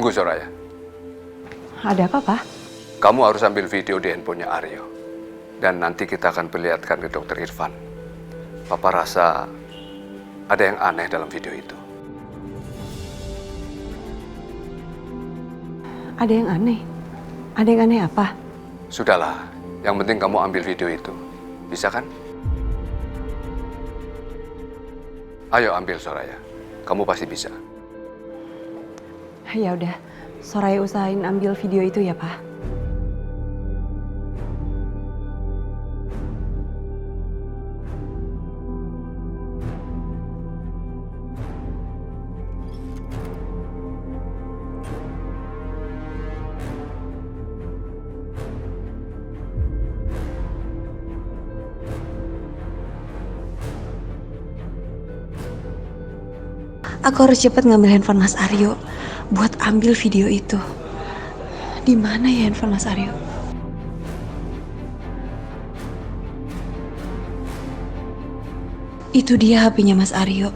Tunggu, Soraya. Ada apa, Pak? Kamu harus ambil video di handphonenya Aryo. Dan nanti kita akan perlihatkan ke Dokter Irfan. Papa rasa ada yang aneh dalam video itu. Ada yang aneh? Ada yang aneh apa? Sudahlah, yang penting kamu ambil video itu. Bisa kan? Ayo ambil, Soraya. Kamu pasti bisa. Ya udah, Soraya usahain ambil video itu ya, Pak. Aku harus cepat ngambil handphone Mas Aryo buat ambil video itu. Di mana ya handphone Mas Aryo? Itu dia HP-nya Mas Aryo.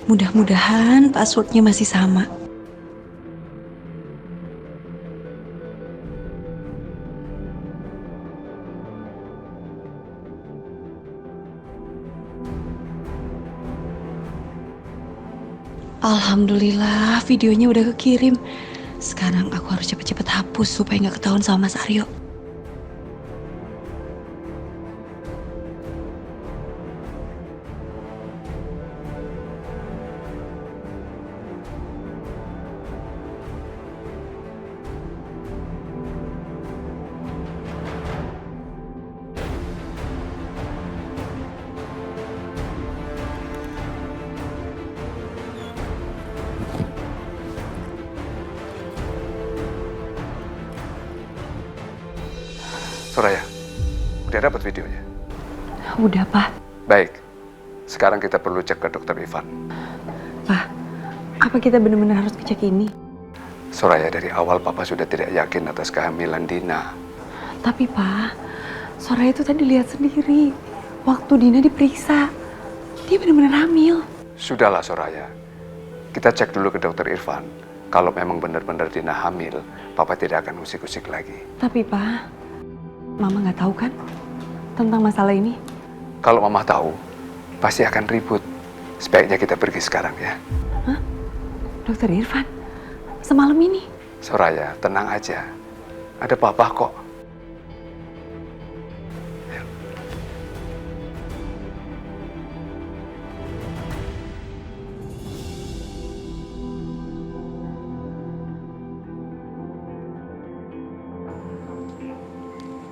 Mudah-mudahan passwordnya masih sama. Alhamdulillah, videonya udah kekirim. Sekarang aku harus cepet-cepet hapus supaya nggak ketahuan sama Mas Aryo. Soraya, udah dapat videonya? Udah, Pak. Baik, sekarang kita perlu cek ke Dokter Irfan. Pak, apa kita benar-benar harus ngecek ini? Soraya, dari awal Papa sudah tidak yakin atas kehamilan Dina. Tapi, Pak, Soraya itu tadi lihat sendiri. Waktu Dina diperiksa, dia benar-benar hamil. Sudahlah, Soraya. Kita cek dulu ke Dokter Irfan. Kalau memang benar-benar Dina hamil, Papa tidak akan usik-usik lagi. Tapi, Pak, Mama nggak tahu kan tentang masalah ini? Kalau Mama tahu, pasti akan ribut. Sebaiknya kita pergi sekarang ya. Hah? Dokter Irfan? Semalam ini? Soraya, tenang aja. Ada Papa kok.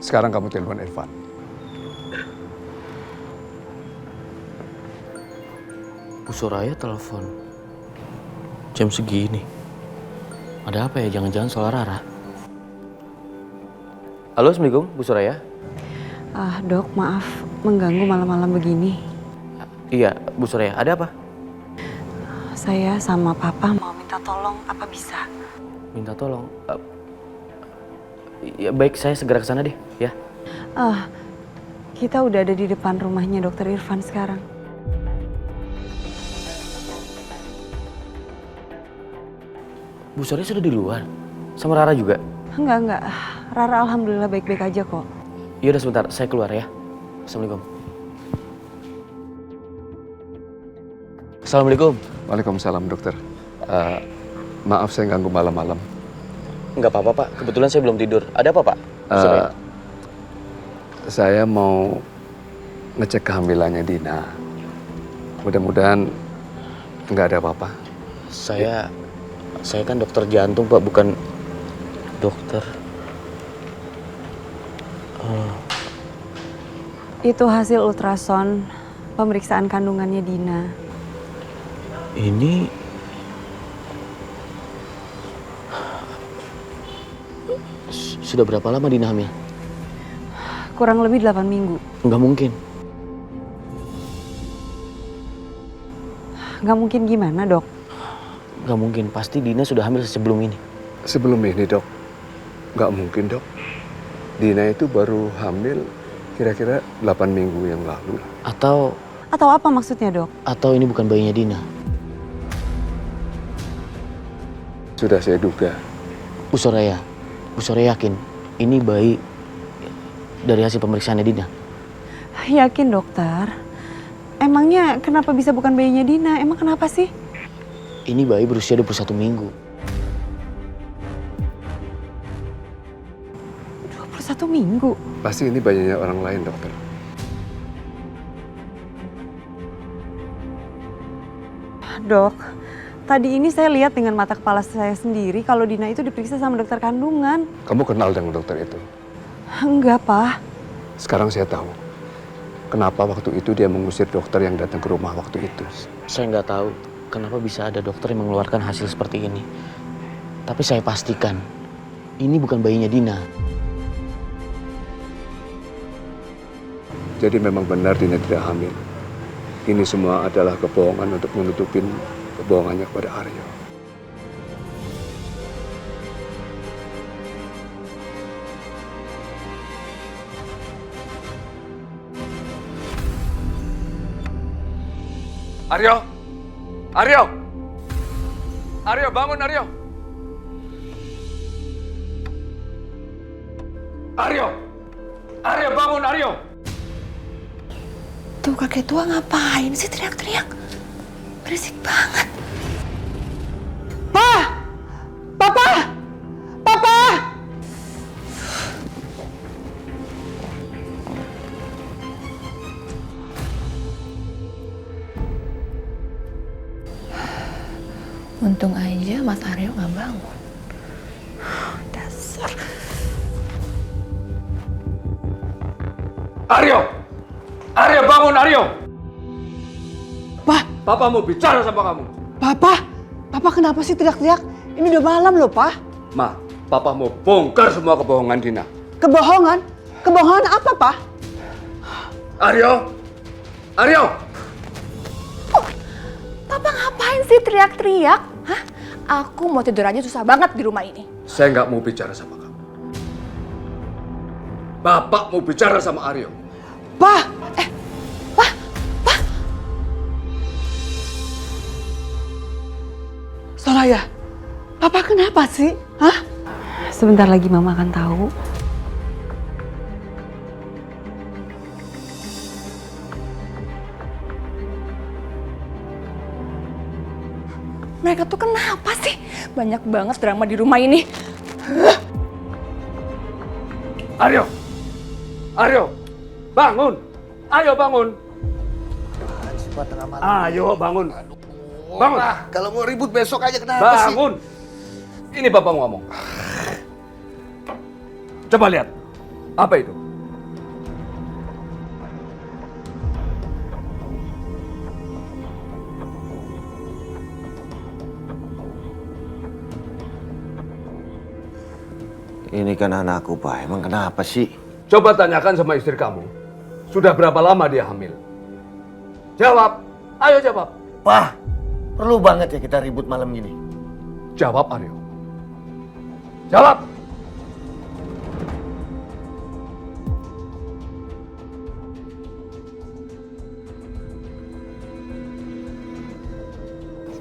Sekarang kamu telepon Irfan. Bu Soraya telepon jam segini. Ada apa ya? Jangan-jangan soal Rara. Halo, Assalamualaikum, Bu Soraya. Dok, maaf mengganggu malam-malam begini. Iya, Bu Soraya. Ada apa? Saya sama Papa mau minta tolong, apa bisa? Minta tolong. Ya baik, saya segera ke sana deh, ya. Kita udah ada di depan rumahnya Dokter Irfan sekarang. Bu Soraya sudah di luar? Sama Rara juga? Enggak. Rara alhamdulillah baik-baik aja kok. Yaudah sebentar, saya keluar ya. Assalamualaikum. Assalamualaikum. Waalaikumsalam dokter. Maaf saya ganggu malam-malam. Nggak apa-apa Pak, kebetulan saya belum tidur. Ada apa Pak? Saya mau ngecek kehamilannya Dina. Mudah-mudahan nggak ada apa-apa. Saya kan dokter jantung Pak, bukan dokter. Itu hasil ultrason pemeriksaan kandungannya Dina. Ini sudah berapa lama Dina hamil? Kurang lebih 8 minggu. Nggak mungkin. Nggak mungkin gimana dok? Nggak mungkin, pasti Dina sudah hamil sebelum ini. Sebelum ini dok, nggak mungkin dok. Dina itu baru hamil kira-kira 8 minggu yang lalu. Atau apa maksudnya dok? Atau ini bukan bayinya Dina. Sudah saya duga. Bu Soraya yakin ini bayi dari hasil pemeriksaannya Dina? Yakin dokter. Emangnya kenapa bisa bukan bayinya Dina? Emang kenapa sih? Ini bayi berusia 21 minggu. 21 minggu? Pasti ini bayinya orang lain dokter. Dok, tadi ini saya lihat dengan mata kepala saya sendiri kalau Dina itu diperiksa sama dokter kandungan. Kamu kenal dengan dokter itu? Enggak, Pak. Sekarang saya tahu. Kenapa waktu itu dia mengusir dokter yang datang ke rumah waktu itu. Saya nggak tahu kenapa bisa ada dokter yang mengeluarkan hasil seperti ini. Tapi saya pastikan ini bukan bayinya Dina. Jadi memang benar Dina tidak hamil. Ini semua adalah kebohongan untuk menutupin kebohongannya kepada Aryo. Aryo, bangun Aryo. Aryo, bangun Aryo. Tuh kakek tua ngapain sih teriak-teriak? Berisik banget. Papa! Untung aja Mas Aryo nggak bangun. Dasar. Aryo, bangun Aryo. Pak, Papa mau bicara sama kamu. Papa kenapa sih teriak-teriak? Ini udah malam loh, Pak. Ma, Papa mau bongkar semua kebohongan Dina. Kebohongan? Kebohongan apa, Pak? Aryo. Papa ngapain sih teriak-teriak? Hah? Aku mau tidur aja susah banget di rumah ini. Saya nggak mau bicara sama kamu. Bapak mau bicara sama Aryo. Pak! Soraya, Papa kenapa sih? Hah? Sebentar lagi Mama akan tahu. Mereka tuh kenapa sih? Banyak banget drama di rumah ini. Aryo, bangun. Ayo bangun. Ayo bangun. Bangun. Kalau mau ribut besok aja kenapa sih? Bangun. Ini Bapak mau ngomong. Coba lihat. Apa itu? Ini kan anakku, Pak. Emang kenapa sih? Coba tanyakan sama istri kamu. Sudah berapa lama dia hamil? Jawab. Ayo jawab. Pak, perlu banget ya kita ribut malam gini. Jawab Aryo. Jawab.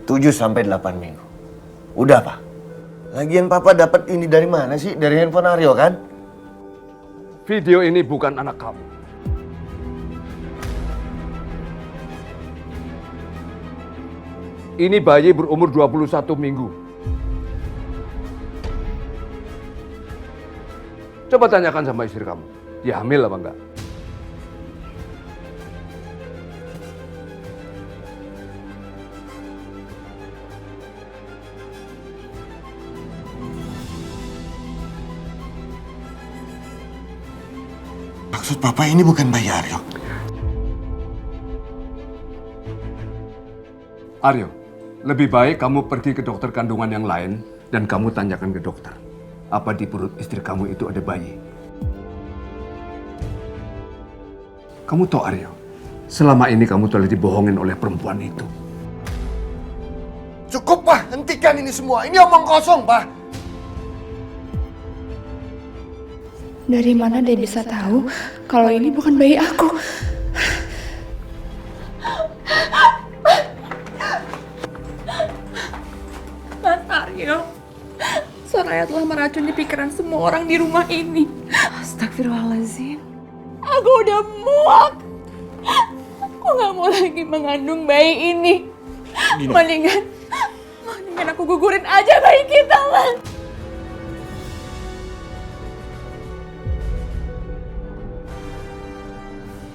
Tujuh sampai 8 minggu. Udah, Pak. Lagian papa dapat ini dari mana sih? Dari handphone Aryo kan? Video ini bukan anak kamu. Ini bayi berumur 21 minggu. Coba tanyakan sama istri kamu, dia hamil apa enggak? Maksud papa ini bukan bayi Aryo. Aryo, lebih baik kamu pergi ke dokter kandungan yang lain dan kamu tanyakan ke dokter. Apa di perut istri kamu itu ada bayi? Kamu tahu Aryo, selama ini kamu telah dibohongin oleh perempuan itu. Cukup, Pak. Hentikan ini semua. Ini omong kosong, Pak. Dari mana dia bisa tahu kalau ini bukan bayi aku? Mas Aryo, Soraya telah meracuni pikiran semua orang di rumah ini. Astagfirullahaladzim. Aku udah muak. Aku gak mau lagi mengandung bayi ini. Mendingan aku gugurin aja bayi kita, Mas.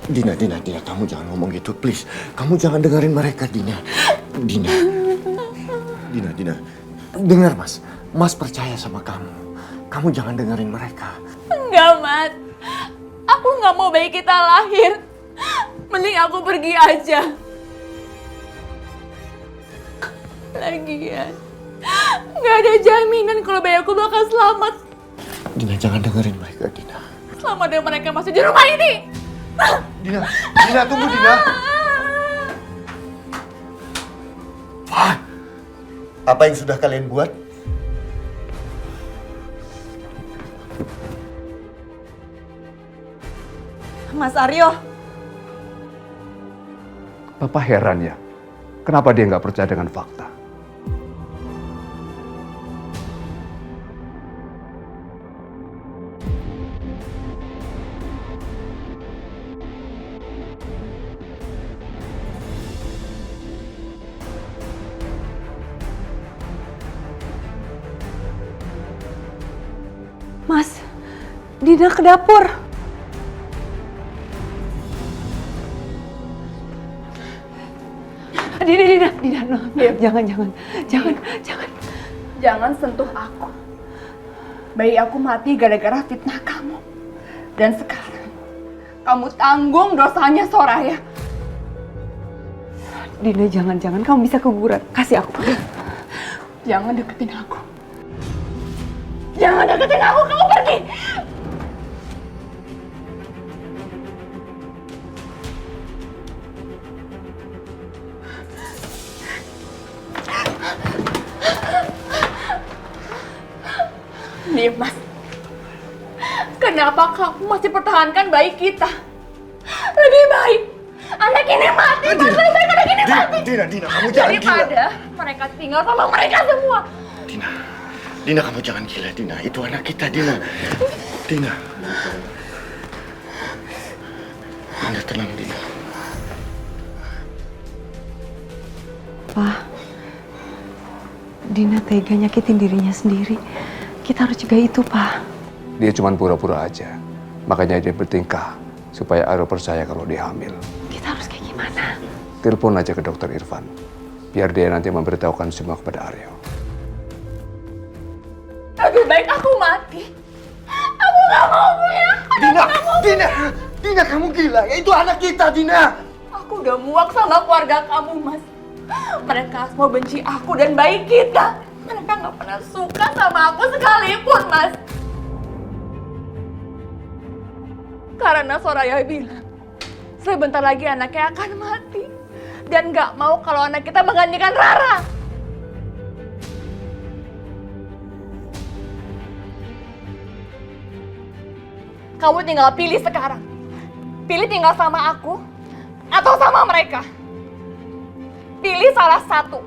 Dina, kamu jangan ngomong gitu, please. Kamu jangan dengerin mereka, Dina. Dina. Dengar, Mas. Mas percaya sama kamu. Kamu jangan dengerin mereka. Enggak, Mas. Aku nggak mau bayi kita lahir. Mending aku pergi aja. Lagian, nggak ada jaminan kalau bayi aku bakal selamat. Dina, jangan dengerin mereka, Dina. Selama mereka masih di rumah ini. Dina, tunggu, Dina. Wah, apa yang sudah kalian buat? Mas Aryo. Papa heran ya, kenapa dia nggak percaya dengan fakta? Mas, Dina ke dapur. Dina, no, jangan. Jangan sentuh aku. Bayi aku mati gara-gara fitnah kamu. Dan sekarang kamu tanggung dosanya, Soraya. Dina, jangan, kamu bisa keguguran. Kasih aku. Jangan deketin aku. Jangan deketin aku, kamu pergi. Diam, Mas. Kenapa kamu masih pertahankan bayi kita? Lebih baik anak ini mati, Mas. Lebih baik anak ini mati. Dina, kamu jangan gila. Daripada mereka tinggal sama mereka semua. Dina, kamu jangan gila, Dina. Itu anak kita, Dina. Dina, tenang, Dina. Pak, Dina tega nyakitin dirinya sendiri. Kita harus cegah itu, Pak. Dia cuma pura-pura aja, makanya dia bertingkah supaya Aryo percaya kalau dia hamil. Kita harus kayak gimana? Telepon aja ke dokter Irfan, biar dia nanti memberitahukan semua kepada Aryo. Lebih baik aku mati. Aku gak mau punya anak. Dina, kamu gila. Ya, itu anak kita, Dina. Aku udah muak sama keluarga kamu, Mas. Mereka semua benci aku dan bayi kita. Mereka gak pernah suka sama aku sekalipun, Mas. Karena Soraya bilang, sebentar lagi anaknya akan mati. Dan gak mau kalau anak kita menggantikan Rara. Kamu tinggal pilih sekarang. Pilih tinggal sama aku atau sama mereka. Pilih salah satu.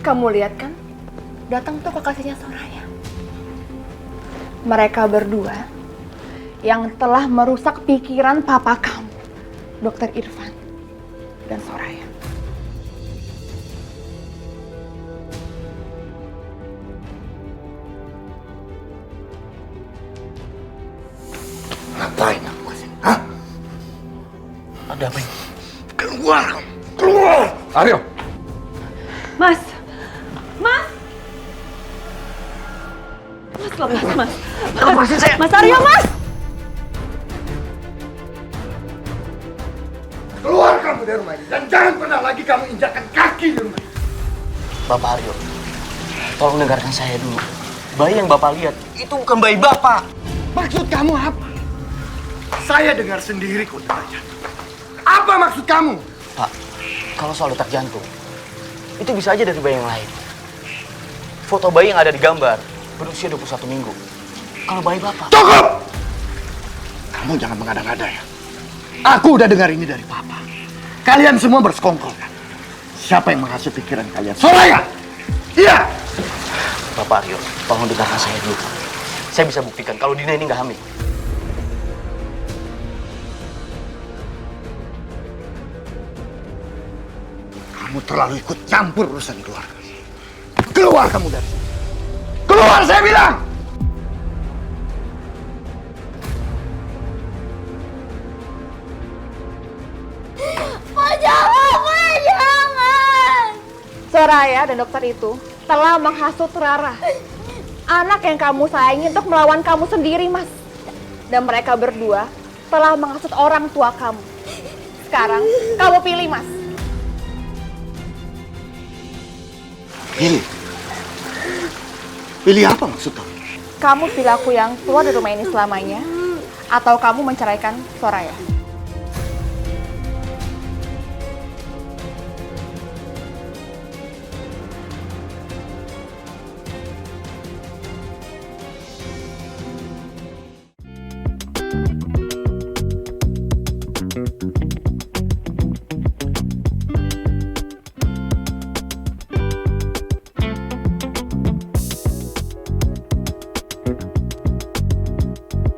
Kamu lihat kan? Datang tuh kekasihnya Soraya. Mereka berdua yang telah merusak pikiran papa kamu, Dokter Irfan dan Soraya. Ngapain aku kesini? Hah? Ada apa ini? Keluar kamu! Keluar! Aryo! Mas! Mas! Mas, lepas, Mas. Lepasin saya! Mas Aryo, Mas! Keluar kamu dari rumah ini dan jangan pernah lagi kamu injakkan kaki di rumah ini. Bapak Aryo, tolong dengarkan saya dulu. Bayi yang Bapak lihat, itu bukan bayi Bapak. Maksud kamu apa? Saya dengar sendiri kok detak jantung. Apa maksud kamu? Pak, kalau soal detak jantung, itu bisa aja dari bayi yang lain. Foto bayi yang ada di gambar berusia 21 minggu. Kalau bayi Bapak... Cukup! Kamu jangan mengada-ngada ya. Aku udah dengar ini dari Papa. Kalian semua bersekongkol kan? Siapa yang menghasut pikiran kalian? Soraya! Iya! Bapak Aryo, tolong dengarkan saya dulu. Saya bisa buktikan kalau Dina ini nggak hamil. Kamu terlalu ikut campur urusan keluarga. Keluar kamu dari sini. Keluar saya bilang! Soraya dan dokter itu telah menghasut Rara, anak yang kamu sayangi, untuk melawan kamu sendiri, Mas. Dan mereka berdua telah menghasut orang tua kamu. Sekarang kamu pilih, Mas. Pilih? Pilih apa maksud kamu? Kamu pilih aku yang keluar dari rumah ini selamanya, atau kamu menceraikan Soraya.